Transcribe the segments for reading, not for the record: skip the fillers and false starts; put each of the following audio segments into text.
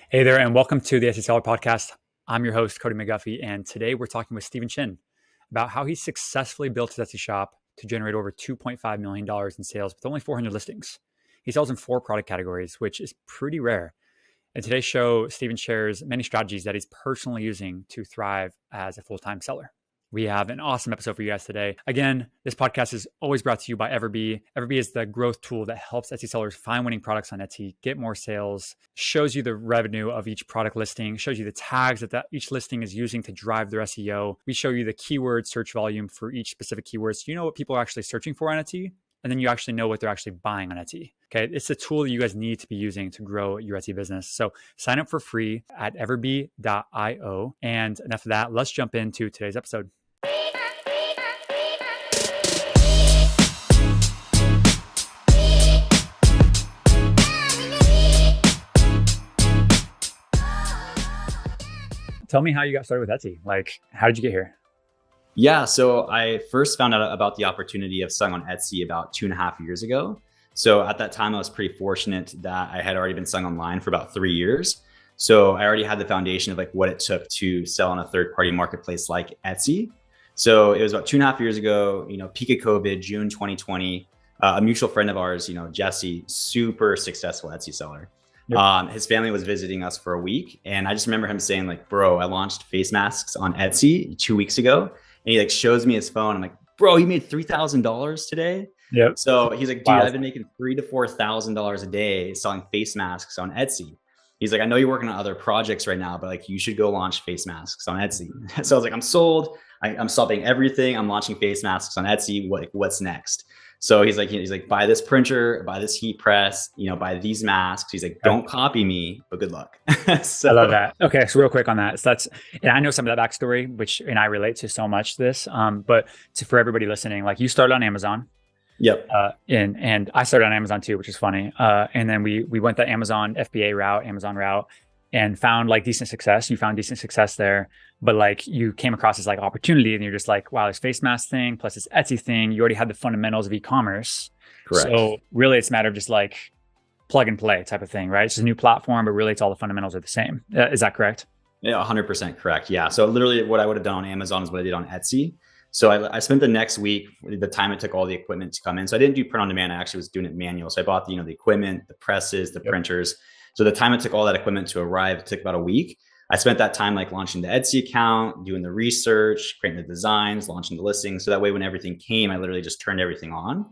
Hey there, and welcome to the Etsy Seller Podcast. I'm your host, Cody McGuffie, and today we're talking with Stephen Chin about how he successfully built his Etsy shop to generate over $2.5 million in sales with only 400 listings. He sells in 4 product categories, which is pretty rare. In today's show, Stephen shares many strategies that he's personally using to thrive as a full-time seller. We have an awesome episode for you guys today. Again, this podcast is always brought to you by EverBee. EverBee is the growth tool that helps Etsy sellers find winning products on Etsy, get more sales, shows you the revenue of each product listing, shows you the tags that each listing is using to drive their SEO. We show you the keyword search volume for each specific keyword, so you know what people are actually searching for on Etsy, and then you actually know what they're actually buying on Etsy. Okay, it's a tool that you guys need to be using to grow your Etsy business. So sign up for free at everbee.io. And enough of that, let's jump into today's episode. Tell me how you got started with Etsy. Like, how did you get here? Yeah, so I first found out about the opportunity of selling on Etsy about 2.5 years ago. So at that time, I was pretty fortunate that I had already been selling online for about 3 years. So I already had the foundation of like what it took to sell on a third-party marketplace like Etsy. So it was about 2.5 years ago, peak of COVID, June 2020. A mutual friend of ours, Jesse, super successful Etsy seller. Yep. His family was visiting us for a week. And I just remember him saying like, bro, I launched face masks on Etsy 2 weeks ago. And he like shows me his phone. I'm like, bro, you made $3,000 today. Yep. So he's like, dude, wow. I've been making $3,000 to $4,000 a day selling face masks on Etsy. He's like, I know you're working on other projects right now, but like you should go launch face masks on Etsy. So I was like, I'm sold. I'm stopping everything. I'm launching face masks on Etsy. What's next? So he's like, buy this printer, buy this heat press, buy these masks. He's like, don't copy me, but good luck. So, I love that. Okay, so real quick on that. So and I know some of that backstory, and I relate to so much this. But for everybody listening, like you started on Amazon. Yep. And I started on Amazon too, which is funny. And then we went the Amazon FBA route, Amazon route, and found like decent success. You found decent success there, but like you came across this like opportunity and you're just like, wow, this face mask thing plus this Etsy thing, you already had the fundamentals of e-commerce. Correct. So really it's a matter of just like plug and play type of thing, right? It's just a new platform, but really it's all the fundamentals are the same. Is that correct? Yeah, 100% correct. Yeah. So literally what I would have done on Amazon is what I did on Etsy. So I spent the next week, the time it took all the equipment to come in. So I didn't do print on demand. I actually was doing it manual. So I bought the equipment, the presses, the printers. So the time it took all that equipment to arrive took about a week. I spent that time like launching the Etsy account, doing the research, creating the designs, launching the listings. So that way when everything came, I literally just turned everything on.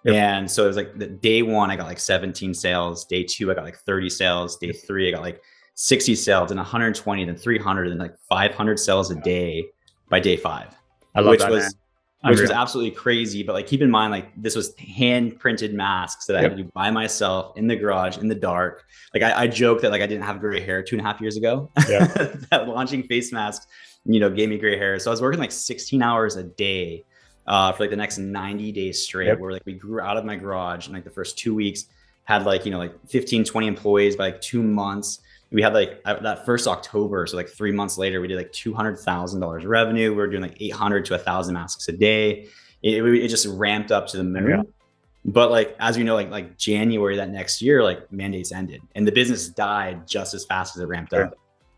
Yep. And so it was like the day 1, I got like 17 sales. Day 2, I got like 30 sales. Day 3, I got like 60 sales, and 120, then 300, and like 500 sales a day by day 5. I love that, which was absolutely crazy. But like, keep in mind, like this was hand printed masks that I had to do by myself in the garage, in the dark. Like I joke that like I didn't have gray hair 2.5 years ago. Yeah. That launching face masks, gave me gray hair. So I was working like 16 hours a day for like the next 90 days straight, where like we grew out of my garage, and like the first 2 weeks had like, like 15, 20 employees. By like 2 months, we had like that first October. So like 3 months later, we did like $200,000 revenue. We were doing like 800 to 1,000 masks a day. It just ramped up to the moon. Yeah. But like, as you know, like January that next year, like mandates ended and the business died just as fast as it ramped up.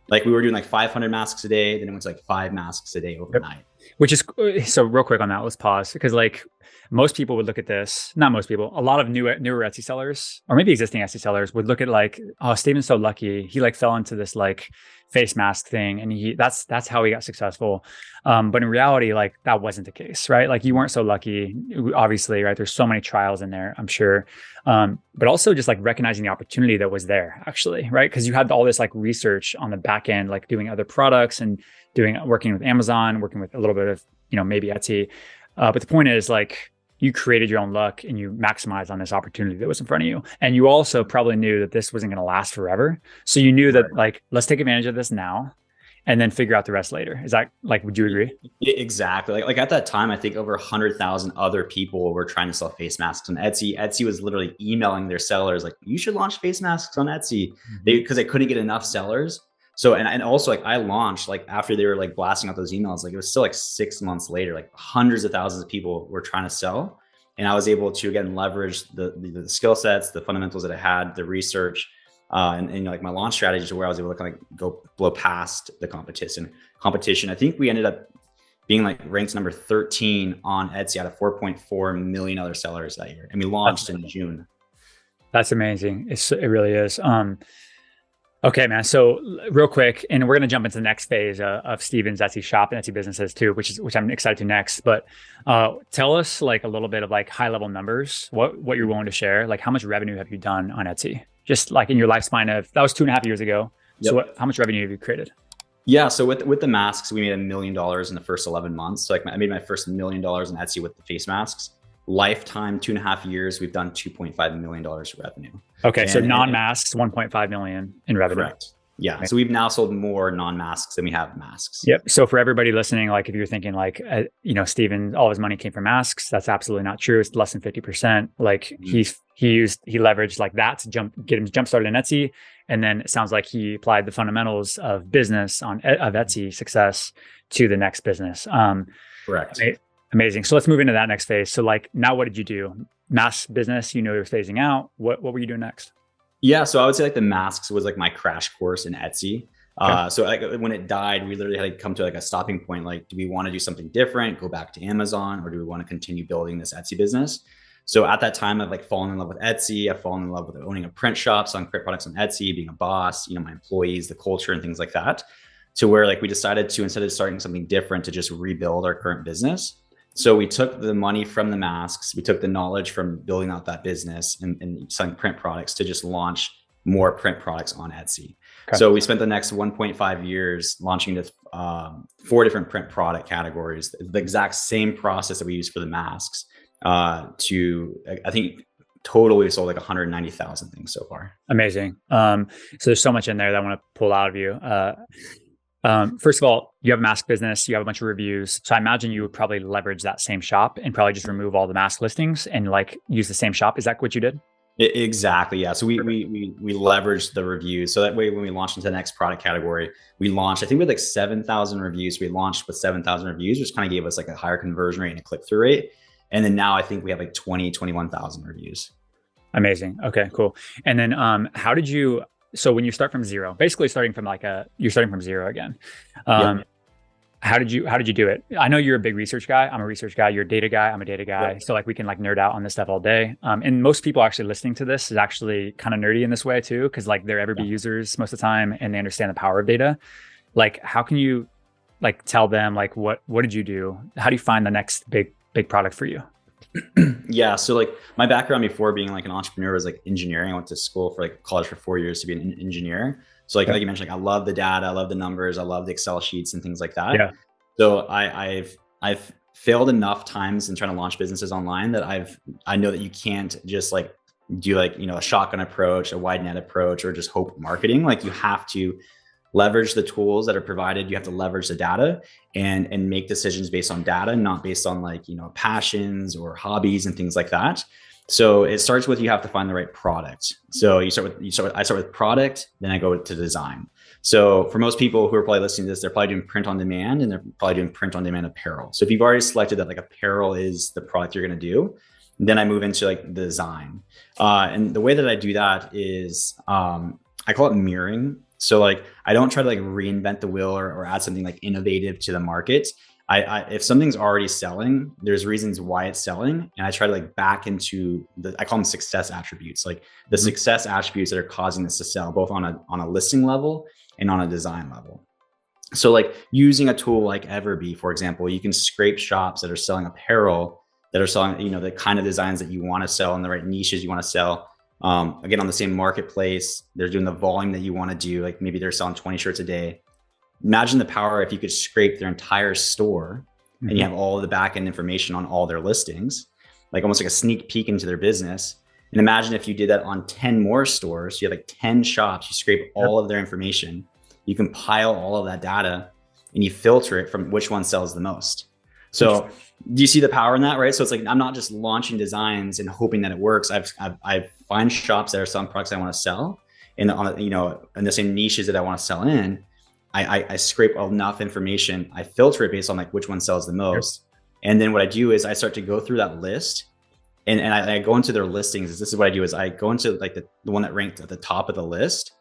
Like we were doing like 500 masks a day. Then it went to like 5 masks a day overnight. Which is, so real quick on that, let's pause. Because like most people would look at this, not most people, a lot of newer Etsy sellers, or maybe existing Etsy sellers would look at like, oh, Steven's so lucky. He like fell into this like face mask thing. And that's how he got successful. But in reality, like that wasn't the case, right? Like you weren't so lucky, obviously, right? There's so many trials in there, I'm sure. But also just like recognizing the opportunity that was there actually, right? Because you had all this like research on the back end, like doing other products and working with Amazon, working with a little bit of, maybe Etsy. But the point is like, you created your own luck and you maximized on this opportunity that was in front of you. And you also probably knew that this wasn't going to last forever. So you knew that like, let's take advantage of this now and then figure out the rest later. Is that like, would you agree? Exactly. Like at that time, I think over 100,000 other people were trying to sell face masks on Etsy. Etsy was literally emailing their sellers like, you should launch face masks on Etsy, because they couldn't get enough sellers. So, and also like I launched like after they were like blasting out those emails, like it was still like 6 months later, like hundreds of thousands of people were trying to sell. And I was able to, again, leverage the skill sets, the fundamentals that I had, the research, And like my launch strategy to where I was able to kind of go blow past the competition. I think we ended up being like ranked number 13 on Etsy out of 4.4 million other sellers that year. And we launched in June. That's amazing. It really is. Okay, man. So real quick, and we're going to jump into the next phase of Steven's Etsy shop and Etsy businesses too, which I'm excited to next. But tell us like a little bit of like high level numbers, what you're willing to share. Like how much revenue have you done on Etsy? Just like in your lifespan of, that was 2.5 years ago. Yep. So how much revenue have you created? Yeah. So with the masks, we made $1 million in the first 11 months. So like I made my first $1 million in Etsy with the face masks. Lifetime, 2.5 years, we've done $2.5 million revenue. Okay. So non-masks, 1.5 million in revenue. Correct. Yeah. Okay. So we've now sold more non-masks than we have masks. Yep. So for everybody listening, like if you're thinking like, Steven, all his money came from masks, that's absolutely not true. It's less than 50%. Like he leveraged like that to get him jump started in Etsy. And then it sounds like he applied the fundamentals of business of Etsy success to the next business. Correct. Amazing. So let's move into that next phase. So like now what did you do? Mask business, you're phasing out. What were you doing next? Yeah. So I would say like the masks was like my crash course in Etsy. Okay. So like when it died, we literally had to come to like a stopping point. Like, do we want to do something different, go back to Amazon, or do we want to continue building this Etsy business? So at that time, I've like fallen in love with Etsy. I've fallen in love with owning a print shop, selling print products on Etsy, being a boss, my employees, the culture and things like that. To where like we decided to, instead of starting something different, to just rebuild our current business. So we took the money from the masks, we took the knowledge from building out that business and selling print products to just launch more print products on Etsy. Okay. So we spent the next 1.5 years launching to 4 different print product categories, the exact same process that we used for the masks. I think total we've sold like 190,000 things so far. Amazing. So there's so much in there that I want to pull out of you. First of all, you have a mask business, you have a bunch of reviews. So I imagine you would probably leverage that same shop and probably just remove all the mask listings and like use the same shop. Is that what you did? Exactly. Yeah. So we leveraged the reviews. So that way, when we launched into the next product category, we launched, I think we had like 7,000 reviews. We launched with 7,000 reviews, which kind of gave us like a higher conversion rate and a click-through rate. And then now I think we have like 21,000 reviews. Amazing. Okay, cool. And then so when you start from zero, basically you're starting from zero again. Yep. How did you do it? I know you're a big research guy. I'm a research guy. You're a data guy. I'm a data guy. Yep. So like we can like nerd out on this stuff all day. And most people actually listening to this is actually kind of nerdy in this way too, because like they're EverBee users most of the time and they understand the power of data. Like how can you like tell them like what did you do? How do you find the next big product for you? Yeah. So like my background before being like an entrepreneur was like engineering. I went to school for like college for 4 years to be an engineer. So like you mentioned, like I love the data, I love the numbers, I love the Excel sheets and things like that. Yeah. So I've failed enough times in trying to launch businesses online that I know that you can't just like do like, a shotgun approach, a wide net approach, or just hope marketing. Like you have to leverage the tools that are provided. You have to leverage the data and make decisions based on data, not based on like, passions or hobbies and things like that. So it starts with, you have to find the right product. So I start with product, then I go to design. So for most people who are probably listening to this, they're probably doing print on demand and they're probably doing print on demand apparel. So if you've already selected that like apparel is the product you're going to do, then I move into like the design. And the way that I do that is I call it mirroring. So like, I don't try to like reinvent the wheel or add something like innovative to the market. If something's already selling, there's reasons why it's selling. And I try to like back into I call them success attributes, like the success attributes that are causing this to sell, both on a listing level and on a design level. So like using a tool like EverBee, for example, you can scrape shops that are selling apparel, that are selling, the kind of designs that you want to sell and the right niches you want to sell. Again, on the same marketplace, they're doing the volume that you want to do. Like maybe they're selling 20 shirts a day. Imagine the power if you could scrape their entire store and you have all of the back-end information on all their listings, like almost like a sneak peek into their business. And imagine if you did that on 10 more stores, you have like 10 shops, you scrape all of their information, you compile all of that data and you filter it from which one sells the most. So do you see the power in that, right? So it's like, I'm not just launching designs and hoping that it works. I find shops that are selling products I want to sell and in the same niches that I want to sell in. I scrape enough information. I filter it based on like which one sells the most. And then what I do is I start to go through that list And I go into their listings. This is what I do is I go into like the one that ranked at the top of the list.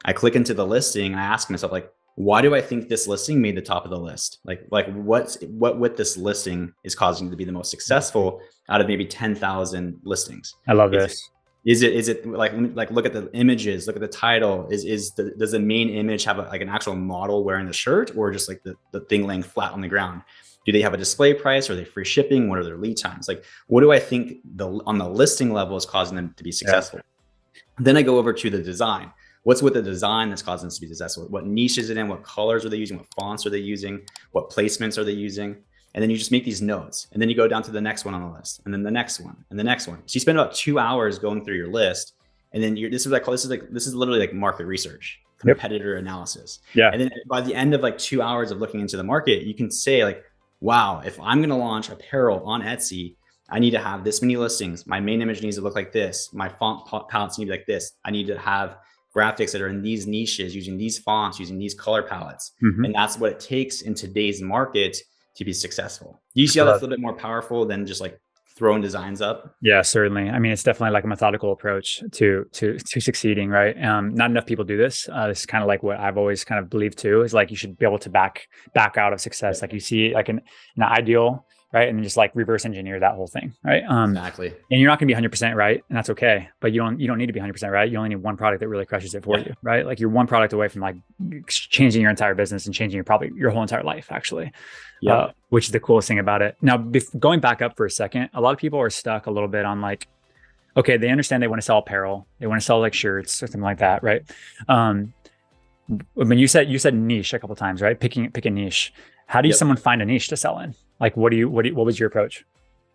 I click into the listing and I ask myself, like, why do I think this listing made the top of the list? Like what with this listing is causing it to be the most successful out of maybe 10,000 listings? I love this. Is it like look at the images, look at the title. Does the main image have like an actual model wearing the shirt, or just like the thing laying flat on the ground? Do they have a display price? Are they free shipping? What are their lead times? Like, what do I think on the listing level is causing them to be successful? Yeah. Then I go over to the design. What's with the design that's causing them to be successful? What niche is it in? What colors are they using? What fonts are they using? What placements are they using? And then you just make these notes, and then you go down to the next one on the list, and then the next one, and the next one. So you spend about 2 hours going through your list, and then this is literally like market research, competitor analysis. Yeah. And then by the end of like 2 hours of looking into the market, you can say like, wow, if I'm going to launch apparel on Etsy, I need to have this many listings. My main image needs to look like this. My font palettes need to be like this. I need to have graphics that are in these niches, using these fonts, using these color palettes. And that's what it takes in today's market to be successful. Do you see how that's a little bit more powerful than just like throwing designs up? Yeah, certainly. I mean, it's definitely like a methodical approach to succeeding, right? Not enough people do this. This is kind of like what I've always kind of believed too, is like you should be able to back out of success. Like you see like an ideal, right? And then just like reverse engineer that whole thing, right? Exactly. And you're not gonna be 100% right, and that's okay. But you don't need to be 100% right. You only need one product that really crushes it for you, right? Like you're one product away from like changing your entire business and changing your whole entire life, actually. Which is the coolest thing about it. Now, going back up for a second, a lot of people are stuck a little bit on like, okay, they understand they want to sell apparel, they want to sell like shirts or something like that, right? I mean, you said niche a couple of times, right? Pick a niche. How do someone find a niche to sell in? Like, what was your approach?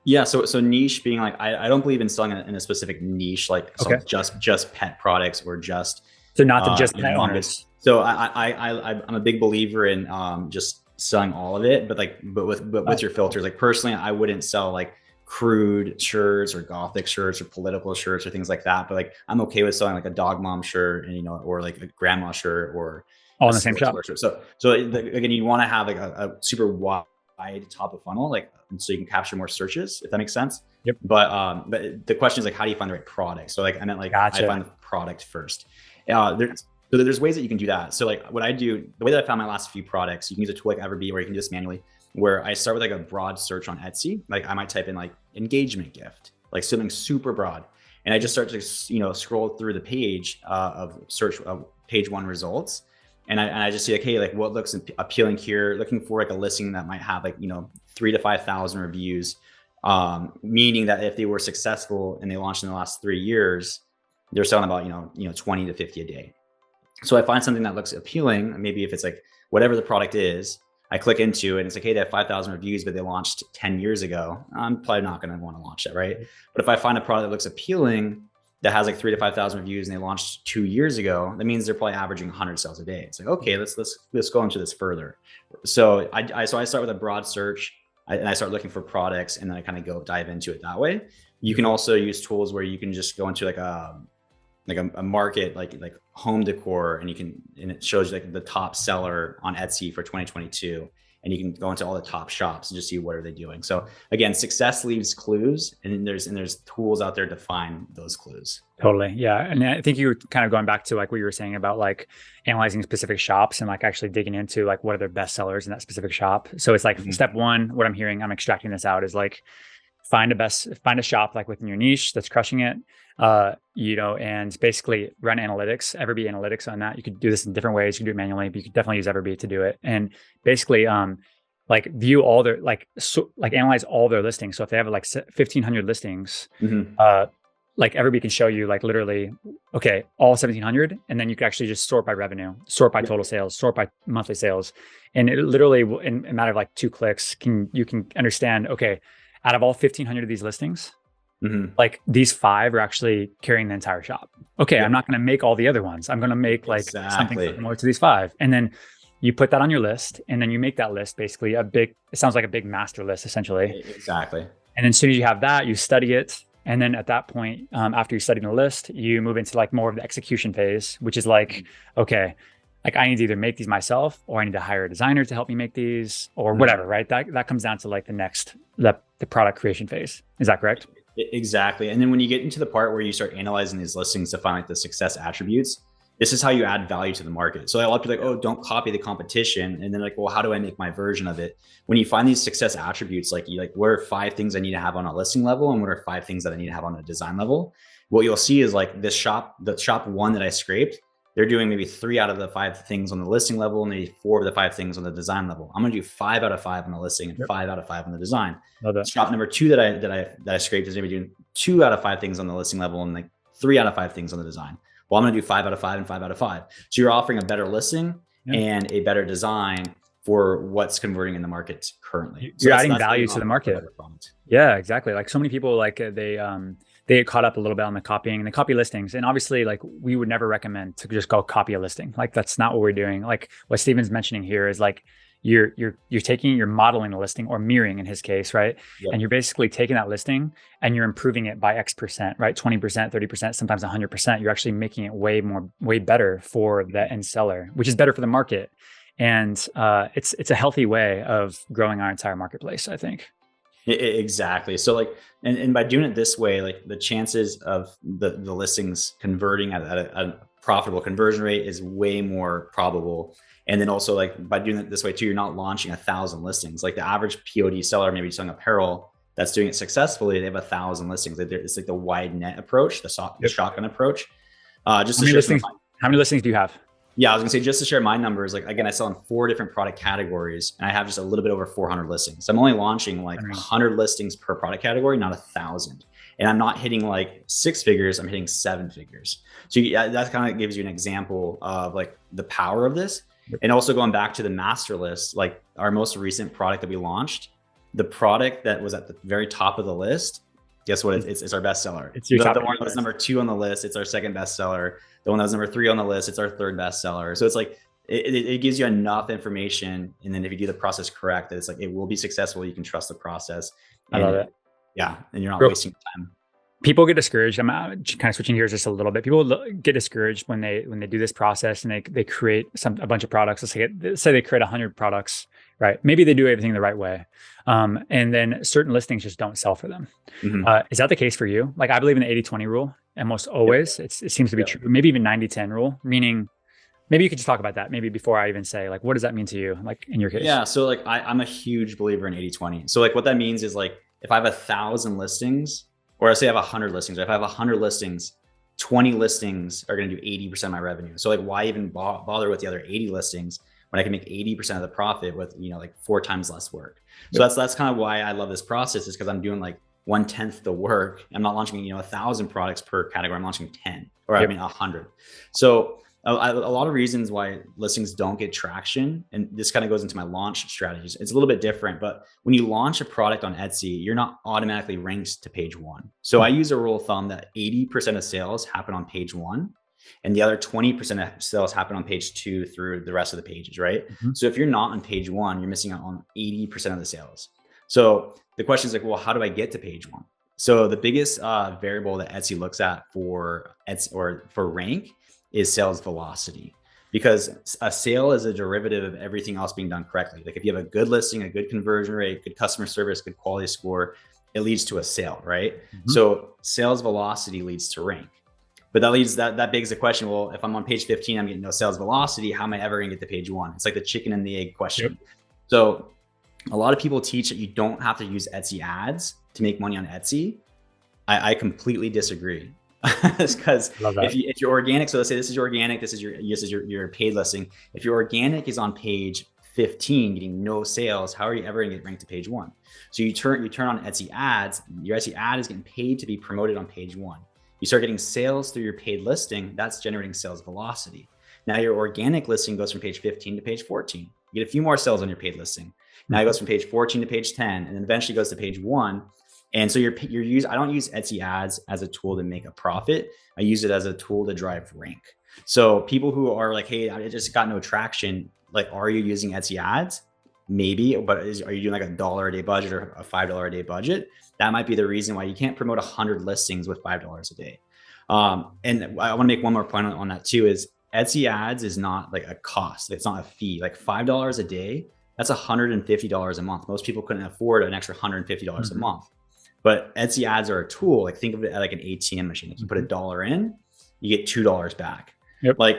Yeah, so niche being like, I don't believe in selling in a specific niche, like just pet products or just not the just pet owners. So I'm a big believer in just selling all of it, but with your filters. Like personally, I wouldn't sell like crude shirts or gothic shirts or political shirts or things like that. But like I'm okay with selling like a dog mom shirt and or like a grandma shirt or all in the same shop. So again, you want to have like a super wide top of funnel, like so you can capture more searches, if that makes sense. Yep. But the question is like, how do you find the right product? So like I meant like I find the product first. There's ways that you can do that. So like what I do, the way that I found my last few products, you can use a tool like EverBee, or you can do this manually, where I start with like a broad search on Etsy. Like I might type in like engagement gift, like something super broad. And I just start to, scroll through the page of search page one results. And I just see like, hey, like what looks appealing here, looking for like a listing that might have like, 3,000 to 5,000 reviews. Meaning that if they were successful and they launched in the last 3 years, they're selling about, 20 to 50 a day. So I find something that looks appealing. Maybe if it's like whatever the product is, I click into it and it's like, hey, they have 5,000 reviews, but they launched 10 years ago. I'm probably not going to want to launch it, right? But if I find a product that looks appealing, that has like 3,000 to 5,000 reviews and they launched 2 years ago, that means they're probably averaging 100 sales a day. It's like, okay, let's go into this further. So I start with a broad search and I start looking for products, and then I kind of dive into it that way. You can also use tools where you can just go into like a market, like home decor, and it shows you like the top seller on Etsy for 2022. And you can go into all the top shops and just see what are they doing. So again, success leaves clues, and there's tools out there to find those clues. Totally. Yeah. And I think you were kind of going back to like what you were saying about like analyzing specific shops and like actually digging into like what are their best sellers in that specific shop. So it's like step one, what I'm hearing, I'm extracting this out, is like find a shop like within your niche that's crushing it, and basically run analytics, EverBee analytics on that. You could do this in different ways. You can do it manually, but you could definitely use EverBee to do it. And basically, like view all their, analyze all their listings. So if they have like 1,500 listings, like EverBee can show you like literally, okay, all 1,700. And then you can actually just sort by revenue, sort by total sales, sort by monthly sales. And it literally in a matter of like 2 clicks, you can understand, okay, out of all 1,500 of these listings, like these 5 are actually carrying the entire shop. Okay, I'm not going to make all the other ones. I'm going to make like something similar to these 5. And then you put that on your list, and then you make that list basically it sounds like a big master list essentially. Exactly. And then as soon as you have that, you study it. And then at that point, after you study the list, you move into like more of the execution phase, which is like, okay, like I need to either make these myself, or I need to hire a designer to help me make these, or whatever, right? That comes down to like the product creation phase. Is that correct? Exactly. And then when you get into the part where you start analyzing these listings to find like the success attributes, this is how you add value to the market. So a lot of people are like, oh, don't copy the competition. And then like, well, how do I make my version of it? When you find these success attributes, like what are 5 things I need to have on a listing level? And what are 5 things that I need to have on a design level? What you'll see is like the shop 1 that I scraped, they're doing maybe 3 out of the 5 things on the listing level, and maybe 4 of the 5 things on the design level. I'm going to do 5 out of 5 on the listing and 5 out of 5 on the design. Shop number 2 that I scraped is maybe doing 2 out of 5 things on the listing level and like 3 out of 5 things on the design. Well, I'm going to do 5 out of 5 and 5 out of 5. So you're offering a better listing and a better design for what's converting in the market currently. You're adding value to the market. Yeah, exactly. Like so many people, like they get caught up a little bit on the copying and the copy listings. And obviously, like we would never recommend to just go copy a listing. Like that's not what we're doing. Like what Steven's mentioning here is like you're modeling the listing, or mirroring in his case, right? Yep. And you're basically taking that listing and you're improving it by X%, right? 20%, 30%, sometimes 100%. You're actually making it way better for the end seller, which is better for the market. And it's a healthy way of growing our entire marketplace, I think. Exactly. So like, and by doing it this way, like the chances of the listings converting at a profitable conversion rate is way more probable. And then also like by doing it this way too, you're not launching 1,000 listings. Like the average POD seller, maybe selling apparel that's doing it successfully, they have 1,000 listings. It's like the wide net approach, the shotgun approach. Just how many listings do you have? Yeah, I was gonna say, just to share my numbers, like again, I sell in 4 different product categories and I have just a little bit over 400 listings. So I'm only launching like 100 listings per product category, not 1,000. And I'm not hitting like 6 figures, I'm hitting 7 figures. So that kind of gives you an example of like the power of this. And also going back to the master list, like our most recent product that we launched, the product that was at the very top of the list, guess what? It's our bestseller. It's the one that was number 2 on the list. It's our second bestseller. The one that was number 3 on the list, it's our third bestseller. So it's like, it gives you enough information. And then if you do the process correct, that it's like, it will be successful. You can trust the process. I love it. Yeah. And you're not wasting time. People get discouraged. I'm kind of switching gears just a little bit. People get discouraged when they do this process and they create a bunch of products. Let's say they create 100 products, right? Maybe they do everything the right way. And then certain listings just don't sell for them. Mm-hmm. Is that the case for you? Like I believe in the 80-20 rule, and most always it seems to be true. Maybe even 90-10 rule, meaning maybe you could just talk about that maybe before I even say like, what does that mean to you? Like in your case? Yeah. So like I'm a huge believer in 80-20. So like what that means is like, if I have 1,000 listings, or I say I have 100 listings, or if I have 100 listings, 20 listings are going to do 80% of my revenue. So like why even bother with the other 80 listings when I can make 80% of the profit with, like 4 times less work. So that's kind of why I love this process, is because I'm doing like 1/10 the work. I'm not launching, 1,000 products per category. I'm launching 10, or 100. So a lot of reasons why listings don't get traction, and this kind of goes into my launch strategies. It's a little bit different, but when you launch a product on Etsy, you're not automatically ranked to page 1. So I use a rule of thumb that 80% of sales happen on page 1. And the other 20% of sales happen on page 2 through the rest of the pages, right? Mm-hmm. So if you're not on page 1, you're missing out on 80% of the sales. So the question is like, well, how do I get to page 1? So the biggest variable that Etsy looks at for Etsy or for rank is sales velocity, because a sale is a derivative of everything else being done correctly. Like if you have a good listing, a good conversion rate, good customer service, good quality score, it leads to a sale, right? Mm-hmm. So sales velocity leads to rank. But that begs the question, well, if I'm on page 15, I'm getting no sales velocity, how am I ever gonna get to page 1? It's like the chicken and the egg question. Yep. So a lot of people teach that you don't have to use Etsy ads to make money on Etsy. I completely disagree. Because if you're organic, so let's say this is your organic, this is your paid listing. If your organic is on page 15 getting no sales, how are you ever gonna get ranked to page 1? So you turn on Etsy ads, your Etsy ad is getting paid to be promoted on page 1. You start getting sales through your paid listing, that's generating sales velocity. Now your organic listing goes from page 15 to page 14. You get a few more sales on your paid listing. Now it goes from page 14 to page 10, and then eventually goes to page 1. And so I don't use Etsy ads as a tool to make a profit. I use it as a tool to drive rank. So people who are like, hey, I just got no traction. Like, are you using Etsy ads? Maybe, but are you doing like $1 a day budget or a $5 a day budget? That might be the reason why you can't promote 100 listings with $5 a day. And I want to make one more point on that too, is Etsy ads is not like a cost. It's not a fee. Like $5 a day, that's $150 a month. Most people couldn't afford an extra $150 a month. But Etsy ads are a tool. Like think of it like an ATM machine. Like you put $1 in, you get $2 back. Yep. Like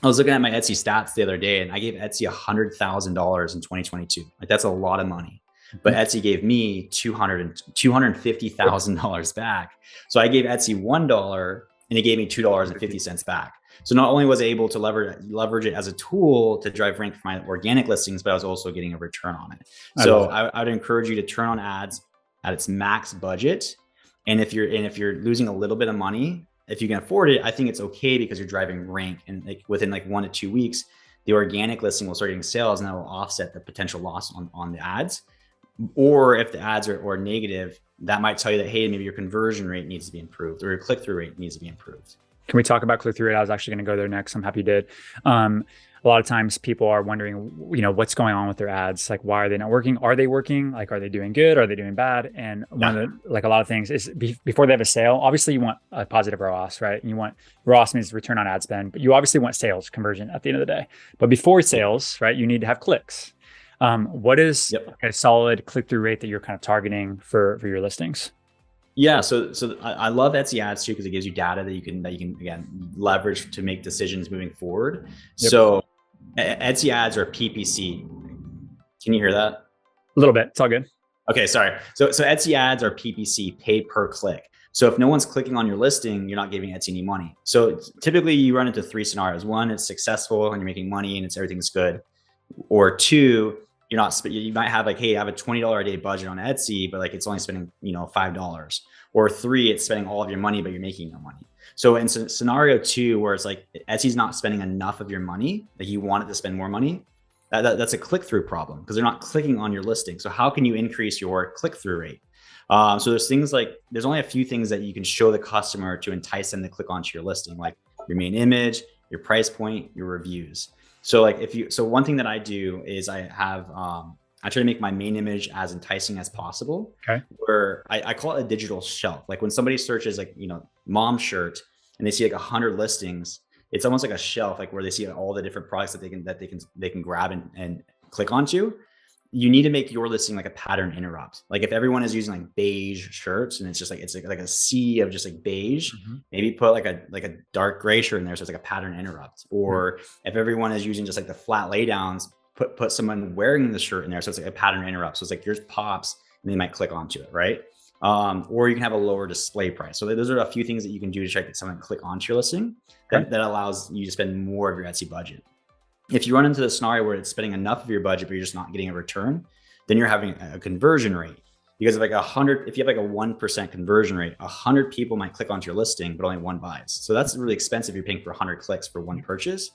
I was looking at my Etsy stats the other day, and I gave Etsy $100,000 in 2022. Like that's a lot of money. But Etsy gave me $250,000 back. So I gave Etsy $1 and it gave me $2.50 back. So not only was I able to leverage it as a tool to drive rank for my organic listings, but I was also getting a return on it. So I would encourage you to turn on ads at its max budget. And if you're losing a little bit of money, if you can afford it, I think it's okay because you're driving rank, and like within like 1 to 2 weeks, the organic listing will start getting sales, and that will offset the potential loss on the ads. Or if the ads are negative, that might tell you that, hey, maybe your conversion rate needs to be improved or your click-through rate needs to be improved. Can we talk about click-through rate? I was actually going to go there next. I'm happy you did. A lot of times people are wondering, what's going on with their ads? Like, why are they not working? Are they working? Like, are they doing good? Are they doing bad? And one of the, like a lot of things is before they have a sale, obviously you want a positive ROAS, right? And you want ROAS means return on ad spend, but you obviously want sales conversion at the end of the day. But before sales, right, you need to have clicks. What is a solid click-through rate that you're kind of targeting for your listings? Yeah, so I love Etsy ads too, because it gives you data that you can again leverage to make decisions moving forward. So Etsy ads are PPC. Can you hear that? A little bit. It's all good. Okay, sorry. So Etsy ads are PPC, pay per click. So if no one's clicking on your listing, you're not giving Etsy any money. So typically you run into 3 scenarios. 1, it's successful and you're making money and everything's good. Or 2, you might have like, hey, I have a $20 a day budget on Etsy, but like it's only spending, $5. Or 3, it's spending all of your money, but you're making no money. So in scenario 2, where it's like Etsy's not spending enough of your money, that you want it to spend more money, that's a click-through problem because they're not clicking on your listing. So how can you increase your click-through rate? So there's things like, there's only a few things that you can show the customer to entice them to click onto your listing, like your main image, your price point, your reviews. So like so one thing that I do is I try to make my main image as enticing as possible. Okay. Where I call it a digital shelf. Like when somebody searches like, mom shirt and they see like 100 listings, it's almost like a shelf, like where they see all the different products that they can grab and click onto. You need to make your listing like a pattern interrupt. Like if everyone is using like beige shirts and it's like a sea of just like beige, maybe put like a dark gray shirt in there. So it's like a pattern interrupt. Or if everyone is using just like the flat laydowns, put someone wearing the shirt in there. So it's like a pattern interrupt. So it's like yours pops and they might click onto it. Right. Or you can have a lower display price. So those are a few things that you can do to try to get someone to click onto your listing that allows you to spend more of your Etsy budget. If you run into the scenario where it's spending enough of your budget, but you're just not getting a return, then you're having a conversion rate. Because if you have like a 1% conversion rate, 100 people might click onto your listing, but only 1 buys. So that's really expensive. You're paying for 100 clicks for 1 purchase.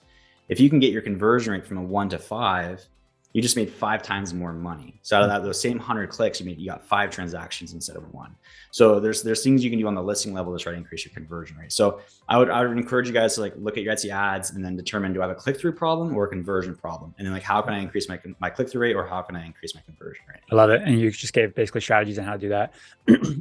If you can get your conversion rate from a 1 to 5, you just made 5 times more money. So out of those same 100 clicks, you got 5 transactions instead of 1. So there's things you can do on the listing level to try to increase your conversion rate. So I would encourage you guys to like look at your Etsy ads and then determine, do I have a click-through problem or a conversion problem? And then like, how can I increase my click-through rate, or how can I increase my conversion rate? I love it. And you just gave basically strategies on how to do that.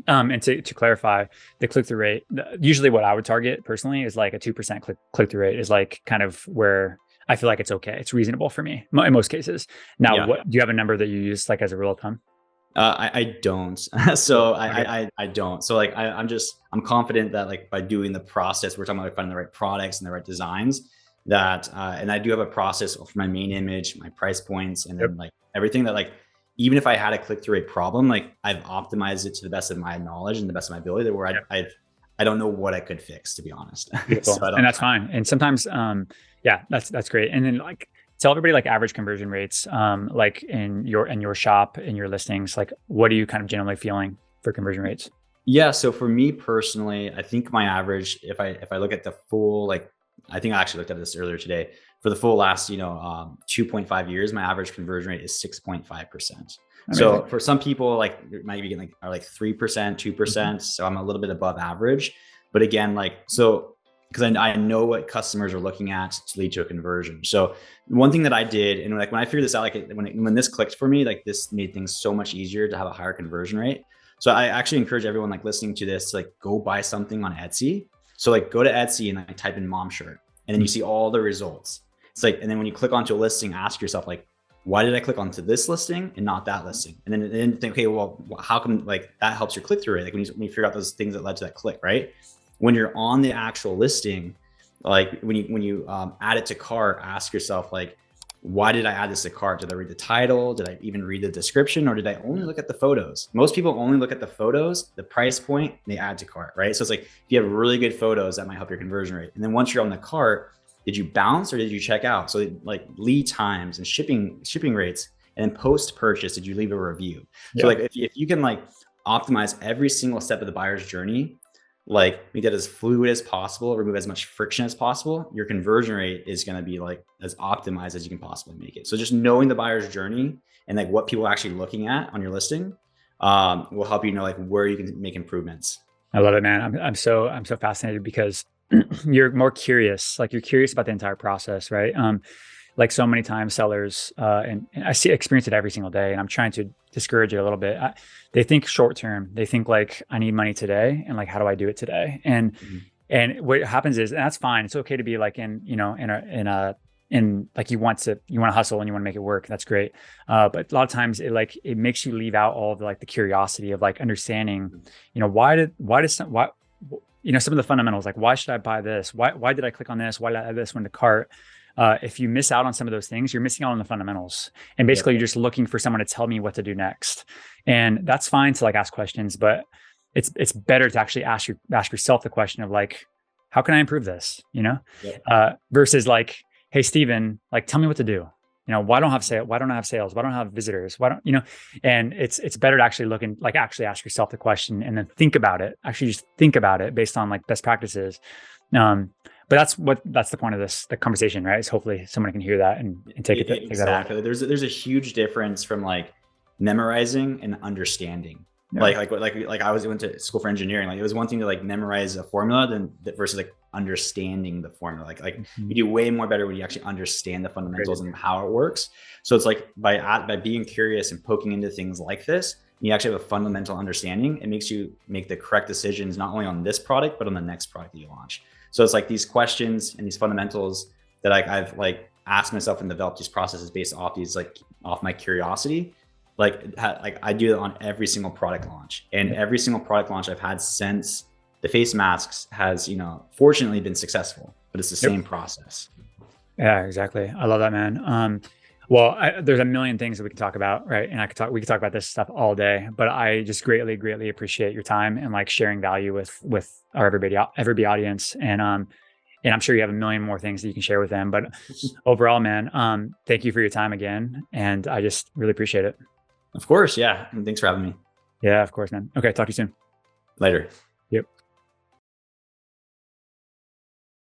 And to clarify, the click-through rate, usually what I would target personally is like a 2% click-through rate is like kind of where I feel like it's okay. It's reasonable for me in most cases. Now, do you have a number that you use like as a rule of thumb? I don't. So I don't. So like I'm confident that like by doing the process, we're talking about like finding the right products and the right designs, that and I do have a process for my main image, my price points, and then like everything that like, even if I had a click-through rate problem, like I've optimized it to the best of my knowledge and the best of my ability, where I don't know what I could fix, to be honest. So and that's fine. And sometimes that's great. And then like tell everybody like average conversion rates, like in your shop, in your listings, like what are you kind of generally feeling for conversion rates? Yeah. So for me personally, I think my average, if I look at the full, like, I think I actually looked at this earlier today, for the full last, 2.5 years, my average conversion rate is 6.5%. So for some people, like it might be getting like 3%, 2%. So I'm a little bit above average, but again, because I know what customers are looking at to lead to a conversion. So one thing that I did, and like when I figured this out, like when this clicked for me, like this made things so much easier to have a higher conversion rate. So I actually encourage everyone like listening to this to like go buy something on Etsy. So like go to Etsy and like type in mom shirt, and then you see all the results. It's like, and then when you click onto a listing, ask yourself like, why did I click onto this listing and not that listing? And then think, okay, well, how come like that helps your click through rate? Like when you figure out those things that led to that click, right? When you're on the actual listing, like when you add it to cart, ask yourself like, why did I add this to cart? Did I read the title? Did I even read the description? Or did I only look at the photos? Most people only look at the photos, the price point, and they add to cart, right? So it's like, if you have really good photos, that might help your conversion rate. And then once you're on the cart, did you bounce or did you check out? So like lead times and shipping rates, and then post purchase, did you leave a review? Yeah. So like if you can like optimize every single step of the buyer's journey, like make that as fluid as possible, remove as much friction as possible, your conversion rate is going to be like as optimized as you can possibly make it. So just knowing the buyer's journey and like what people are actually looking at on your listing will help you know like where you can make improvements. I love it, man. I'm so fascinated because you're more curious, like you're curious about the entire process, right? Like so many times sellers, and I experience it every single day, and I'm trying to discourage it a little bit. They think short term. They think like, I need money today, and like, how do I do it today? And what happens is, and that's fine. It's okay to be like in like you want to hustle and you want to make it work. That's great. But a lot of times it makes you leave out all of like the curiosity of like understanding, some of the fundamentals, like why should I buy this? Why did I click on this? Why did I add this one to cart? If you miss out on some of those things, you're missing out on the fundamentals. And basically you're just looking for someone to tell me what to do next. And that's fine to like ask questions, but it's better to actually ask yourself the question of like, how can I improve this? Versus like, hey, Steven, like, tell me what to do. Why don't I have sales? Why don't I have sales? Why don't I have visitors? And it's better to actually actually ask yourself the question and then think about it. Actually just think about it based on like best practices. But that's the point of the conversation, right? Is hopefully someone can hear that and take it. Exactly. There's a huge difference from like memorizing and understanding. Yeah. Like I went to school for engineering. Like it was one thing to like memorize a formula versus like understanding the formula. Like you do way more better when you actually understand the fundamentals and how it works. So it's like by being curious and poking into things like this, you actually have a fundamental understanding. It makes you make the correct decisions, not only on this product, but on the next product that you launch. So it's like these questions and these fundamentals that I've like asked myself and developed these processes based off my curiosity. Like I do it on every single product launch, and every single product launch I've had since the face masks has, fortunately been successful, but it's the same process. Yeah, exactly. I love that, man. Well, there's a million things that we can talk about, right? And we could talk about this stuff all day, but I just greatly, greatly appreciate your time and like sharing value with our EverBee audience. And I'm sure you have a million more things that you can share with them, but overall, man, thank you for your time again. And I just really appreciate it. Of course. Yeah. And thanks for having me. Yeah, of course, man. Okay. Talk to you soon. Later. Yep.